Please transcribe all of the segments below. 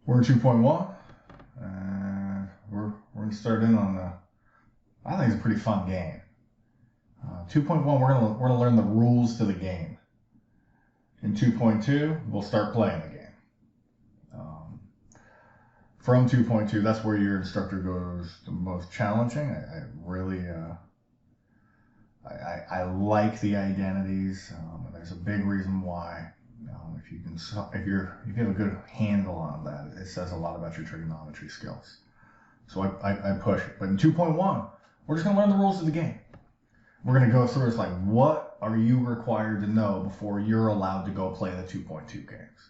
We're in 2.1. We're going to start in on I think it's a pretty fun game. 2.1, we're gonna learn the rules to the game. In 2.2, we'll start playing the game. From 2.2, that's where your instructor goes the most challenging. I really I like the identities. There's a big reason why. If you have a good handle on that, it says a lot about your trigonometry skills. So I push it. But in 2.1, we're just gonna learn the rules of the game. We're gonna go through. It's like, what are you required to know before you're allowed to go play the 2.2 games?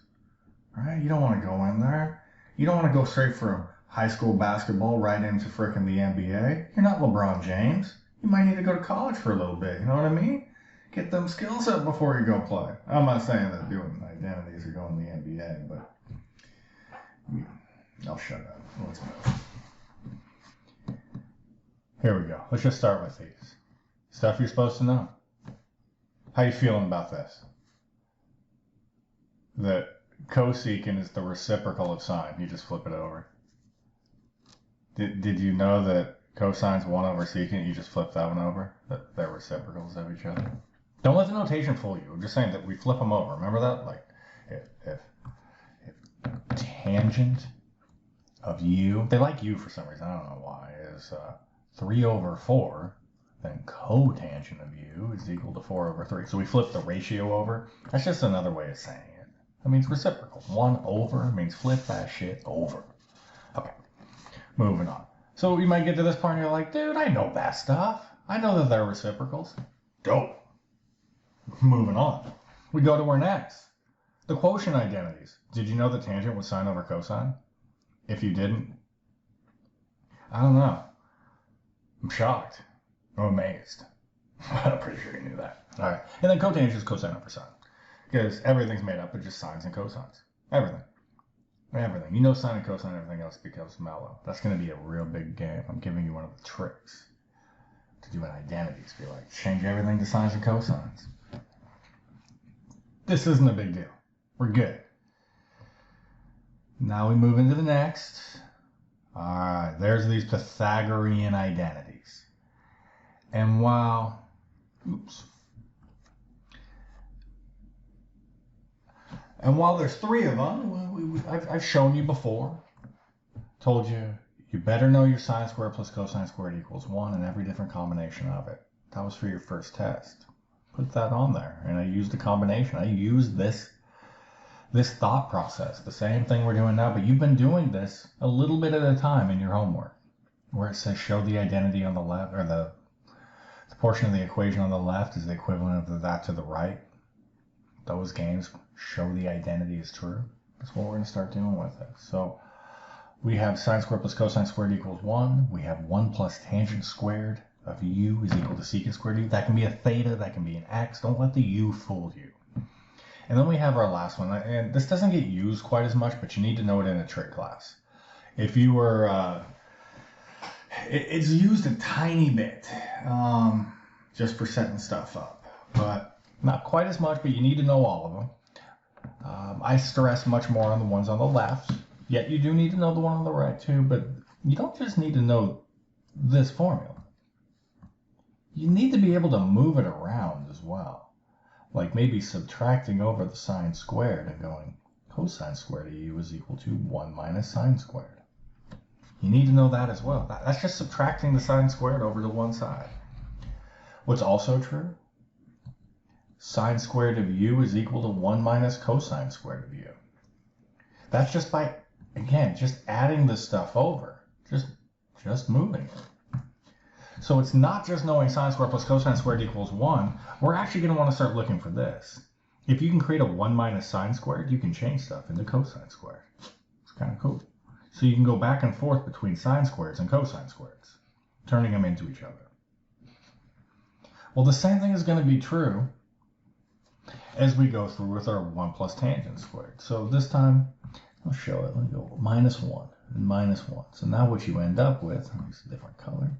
All right, you don't want to go in there. You don't want to go straight from high school basketball right into frickin' the NBA. You're not LeBron James. You might need to go to college for a little bit. You know what I mean? Get them skills up before you go play. I'm not saying that doing identities or going to the NBA, but I'll shut up. Let's move. Here we go. Let's just start with these. Stuff you're supposed to know. How you feeling about this? That cosecant is the reciprocal of sine. You just flip it over. Did you know that cosine's 1 over secant? You just flip that one over? That they're reciprocals of each other. Don't let the notation fool you. I'm just saying that we flip them over. Remember that? Like, if tangent of u, they like u for some reason, I don't know why, is 3 over 4, then cotangent of u is equal to 4 over 3. So we flip the ratio over. That's just another way of saying it. That means reciprocal. 1 over means flip that shit over. Okay, moving on. So you might get to this point and you're like, dude, I know that stuff. I know that they're reciprocals. Dope. Moving on. We go to our next. The quotient identities. Did you know that tangent was sine over cosine? If you didn't, I don't know. I'm shocked. I'm amazed. I'm pretty sure you knew that. All right. And then cotangent is cosine over sine. Because everything's made up of just sines and cosines. Everything. Everything. You know sine and cosine, everything else becomes mellow. That's going to be a real big game. I'm giving you one of the tricks to do an identities. Be like, change everything to sines and cosines. This isn't a big deal. We're good. Now we move into the next. All right, there's these Pythagorean identities. And while, there's 3 of them, I've shown you before, told you, you better know your sine squared plus cosine squared equals 1 in every different combination of it. That was for your first test. Put that on there, and I used the combination. I used this thought process, the same thing we're doing now, but you've been doing this a little bit at a time in your homework, where it says show the identity on the left, or the portion of the equation on the left is the equivalent of that to the right. Those games show the identity is true. That's what we're going to start doing with it. So we have sine squared plus cosine squared equals 1. We have 1 plus tangent squared of u is equal to secant squared u. That can be a theta, that can be an x. Don't let the u fool you. And then we have our last one, and this doesn't get used quite as much, but you need to know it in a trig class. If you were, it's used a tiny bit, just for setting stuff up, but not quite as much, but you need to know all of them. I stress much more on the ones on the left, yet you do need to know the one on the right too, but you don't just need to know this formula. You need to be able to move it around as well. Like maybe subtracting over the sine squared and going cosine squared of u is equal to 1 minus sine squared. You need to know that as well. That's just subtracting the sine squared over to one side. What's also true? Sine squared of u is equal to 1 minus cosine squared of u. That's just by, again, just adding this stuff over. Just moving it. So it's not just knowing sine squared plus cosine squared equals 1. We're actually going to want to start looking for this. If you can create a 1 minus sine squared, you can change stuff into cosine squared. It's kind of cool. So you can go back and forth between sine squareds and cosine squareds, turning them into each other. Well, the same thing is going to be true as we go through with our 1 plus tangent squared. So this time, I'll show it. Let me go minus 1 and minus 1. So now what you end up with, I'll use a different color.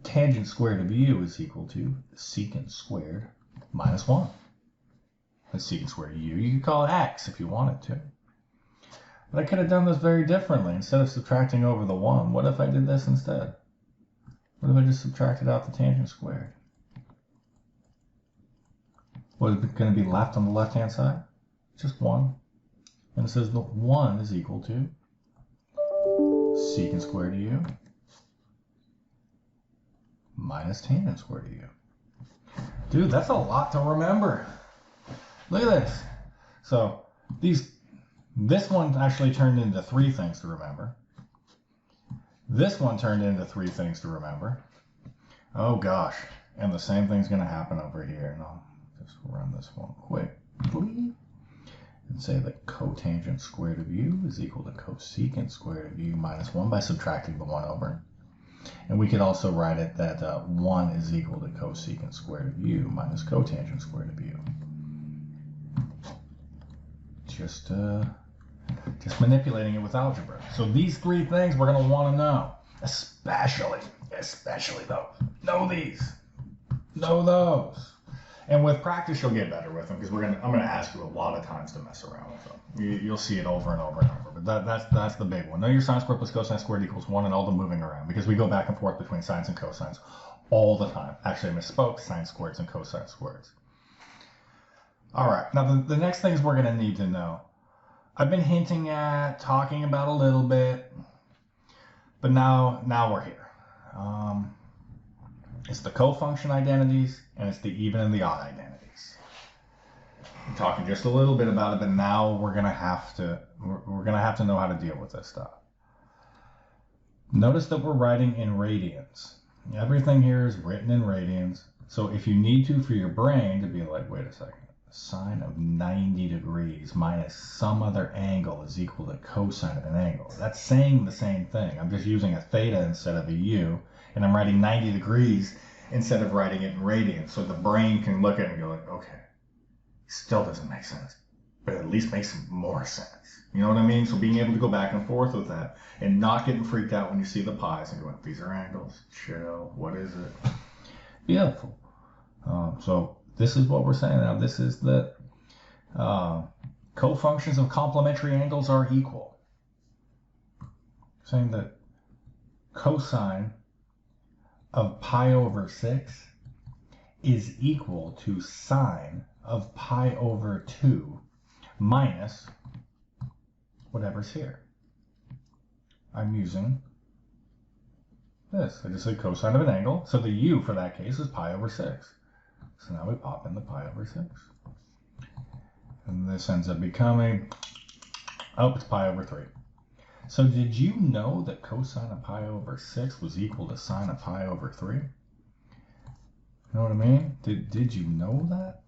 Tangent squared of u is equal to secant squared minus 1. That's secant squared of u. You could call it x if you wanted to. But I could have done this very differently. Instead of subtracting over the 1, what if I did this instead? What if I just subtracted out the tangent squared? What is going to be left on the left-hand side? Just 1. And it says that 1 is equal to secant squared of u minus tangent squared of u. Dude, that's a lot to remember. Look at this. So this one actually turned into 3 things to remember. This one turned into 3 things to remember. Oh gosh. And the same thing's going to happen over here. And I'll just run this one quickly and say that cotangent squared of u is equal to cosecant squared of u minus 1 by subtracting the 1 over. And we could also write it that 1 is equal to cosecant squared of u minus cotangent squared of u. Just manipulating it with algebra. So these 3 things we're going to want to know, especially those. Know these. Know those. And with practice, you'll get better with them because I'm going to ask you a lot of times to mess around with them. You'll see it over and over and over. But that's the big one. Know your sine squared plus cosine squared equals 1 and all the moving around, because we go back and forth between sines and cosines all the time. Actually, I misspoke, sine squareds and cosine squareds. All right. Now, the next things we're going to need to know, I've been hinting at, talking about a little bit, but now we're here. It's the cofunction identities, and it's the even and the odd identities. I'm talking just a little bit about it, but now we're gonna have to know how to deal with this stuff. Notice that we're writing in radians. Everything here is written in radians. So if you need to, for your brain to be like, wait a second, sine of 90 degrees minus some other angle is equal to cosine of an angle. That's saying the same thing. I'm just using a theta instead of a u, and I'm writing 90 degrees instead of writing it in radians. So the brain can look at it and go like, okay, still doesn't make sense, but at least makes more sense. You know what I mean? So being able to go back and forth with that and not getting freaked out when you see the pies and going, these are angles, chill, what is it? Beautiful. So this is what we're saying now. This is that cofunctions of complementary angles are equal. Saying that cosine of pi over 6 is equal to sine of pi over 2 minus whatever's here. I'm using this. I just said cosine of an angle, so the u for that case is pi over 6. So now we pop in the pi over 6. And this ends up becoming, oh, it's pi over 3. So did you know that cosine of pi over 6 was equal to sine of pi over 3? You know what I mean? Did you know that?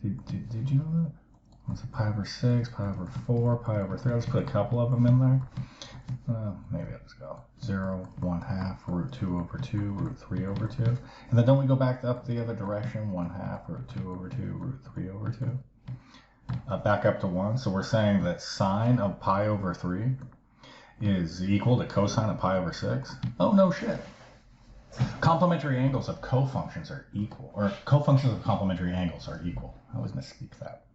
Did you know that? What's it, pi over 6, pi over 4, pi over 3? Let's put a couple of them in there. Maybe I'll just go 0, 1/2, root 2 over 2, root 3 over 2. And then don't we go back up the other direction? 1/2, root 2 over 2, root 3 over 2. Back up to 1. So we're saying that sine of pi over 3 is equal to cosine of pi over 6. Oh, no shit. Complementary angles of cofunctions are equal, or cofunctions of complementary angles are equal. I always misspeak that.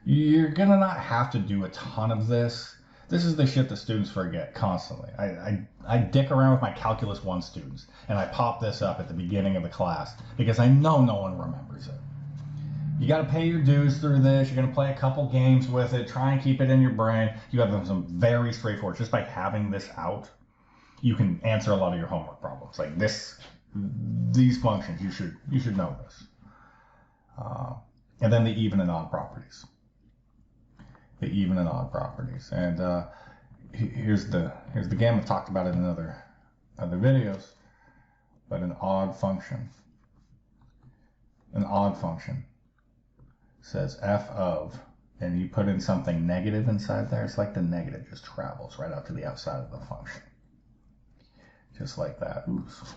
You're going to not have to do a ton of this. This is the shit that students forget constantly. I dick around with my Calculus 1 students, and I pop this up at the beginning of the class because I know no one remembers it. You got to pay your dues through this. You're going to play a couple games with it. Try and keep it in your brain. You have some very straightforward. Just by having this out, you can answer a lot of your homework problems. Like these functions, you should know this. And then the even and odd properties. The even and odd properties. And here's the game. I've talked about it in other videos. But an odd function says f of, and you put in something negative inside there. It's like the negative just travels right out to the outside of the function. Just like that. Oops.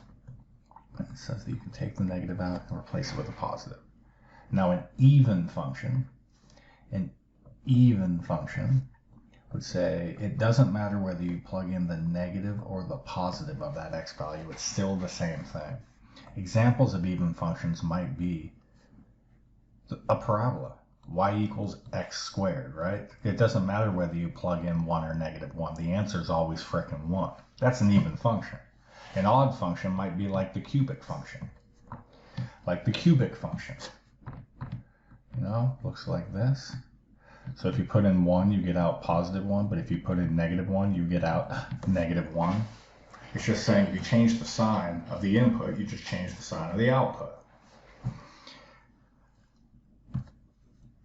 And it says that you can take the negative out and replace it with a positive. Now an even function would say it doesn't matter whether you plug in the negative or the positive of that x value, it's still the same thing. Examples of even functions might be a parabola. y equals x squared, right? It doesn't matter whether you plug in 1 or -1. The answer is always frickin' 1. That's an even function. An odd function might be like the cubic function. Like the cubic function. You know, looks like this. So if you put in 1, you get out +1, but if you put in -1, you get out -1. It's just saying if you change the sign of the input, you just change the sign of the output.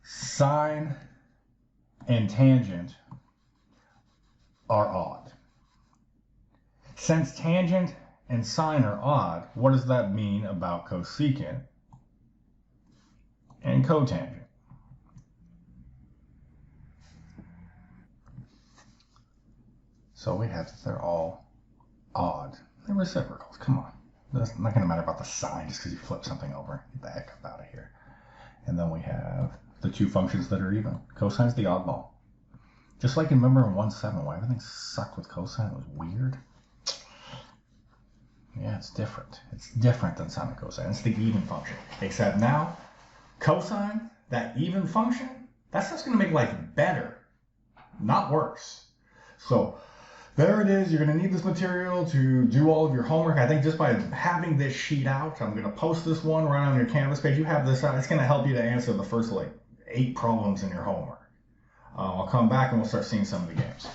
Sine and tangent are odd. Since tangent and sine are odd, what does that mean about cosecant and cotangent? So we have they're all odd. They're reciprocals. Come on. It's not going to matter about the sign just because you flip something over. Get the heck up out of here. And then we have the two functions that are even. Cosine's the oddball. Just like remember in 1/7 why everything sucked with cosine. It was weird. Yeah, it's different. It's different than sine and cosine. It's the even function. Except now, cosine, that even function, that's just going to make life better, not worse. So there it is. You're going to need this material to do all of your homework. I think just by having this sheet out, I'm going to post this one right on your Canvas page. You have this out. It's going to help you to answer the first 8 problems in your homework. I'll come back and we'll start seeing some of the games.